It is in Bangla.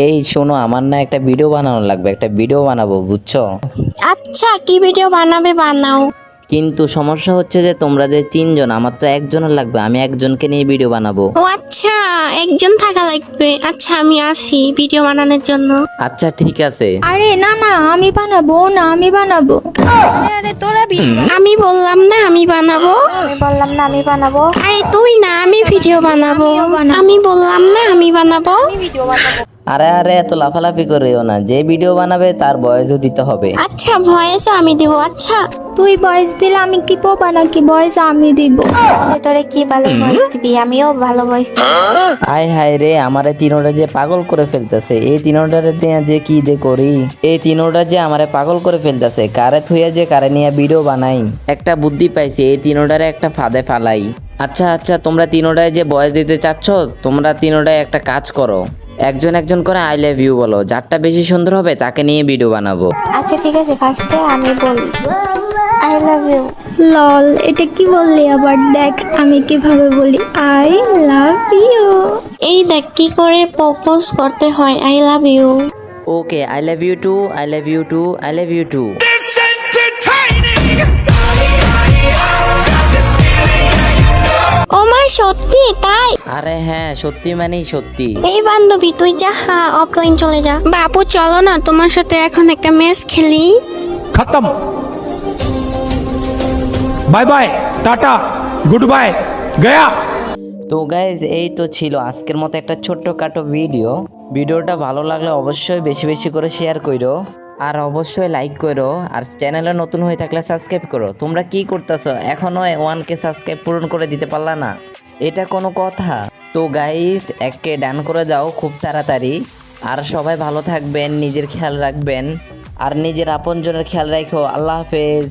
এই শোনো, আমার না একটা ভিডিও বানানো লাগবে, একটা ভিডিও বানাবো বুঝছো। আচ্ছা, কি ভিডিও বানাবে বানাও। কিন্তু সমস্যা হচ্ছে যে তোমরা যে তিনজন, আমার তো একজনের লাগবে, আমি একজনকে নিয়ে ভিডিও বানাবো। ও আচ্ছা, একজন থাকা লাগবে। আচ্ছা, আমি আসি ভিডিও বানানোর জন্য। আচ্ছা ঠিক আছে। আরে না না, আমি বানাবো না, আমি বানাবো। আমি বললাম না আমি বানাবো। আরে তুই না, আমি ভিডিও বানাবো। আমি বললাম না আমি বানাবো। আরে আরে এত লাফালাফি করিও না, যে ভিডিও বানাবে তার বয়সও দিতে হবে। আচ্ছা, ভয়েসও আমি দিব। আচ্ছা, তুই বয়স দিলে আমি কি পোবা নাকি? বয়স আমি দিব। তোরে কি ভালো ভয়েস দিবি, আমিও ভালো ভয়েস দিবি। হায় হায় রে, আমারে তিনোটা যে পাগল করে ফেলতেছে, এই তিনোটারে দিয়ে যে কি দে করি। এই তিনোটা যে আমারে পাগল করে ফেলতেছে, কারে থুইয়া যে কারে নিয়ে ভিডিও বানাই। একটা বুদ্ধি পাইছি, এই তিনোটারে একটা ফাঁদে ফালাই। আচ্ছা আচ্ছা, তোমরা তিনোটায় যে বয়স দিতে চাচ্ছ, তোমরা তিনোটায় একটা কাজ করো, একজন একজন করে আই লাভ ইউ বলো, যারটা বেশি সুন্দর হবে তাকে নিয়ে ভিডিও বানাবো। আচ্ছা ঠিক আছে, ফার্স্টে আমি বলি আই লাভ ইউ। লল, এটা কি বললি আবার? দেখ আমি কিভাবে বলি আই লাভ ইউ। এই দেখ কি করে প্রপোজ করতে হয়। I love you. Okay, I love you too, I love you too, I love you too. ও মা, সত্যি তাই? আরে হ্যাঁ, সত্যি মানেই সত্যি। এই বান্ধবী, তুই যা, অফলাইন চলে যা। বাপু চলো না, তোমার সাথে এখন একটা ম্যাচ খেলি। खत्म। Bye bye, tata, goodbye, गया। তো গাইজ, এই তো ছিল আজকের মতো একটা ছোট্টখাটো ভিডিও। ভিডিওটা ভালো লাগলে অবশ্যই বেশি বেশি করে শেয়ার করো, আর অবশ্যই লাইক করো, আর চ্যানেলে নতুন হয়ে থাকলে সাবস্ক্রাইব করো। তোমরা কি করতেছো, এখনো 1K সাবস্ক্রাইব পূরণ করে দিতে পারলা না? এটা কোনো কথা? তো গাইজ, 1K ডান করে দাও খুব তাড়াতাড়ি। আর সবাই ভালো থাকবেন, নিজের খেয়াল রাখবেন, আর নিজের আপনজনের খেয়াল রাখো। আল্লাহ হাফেজ।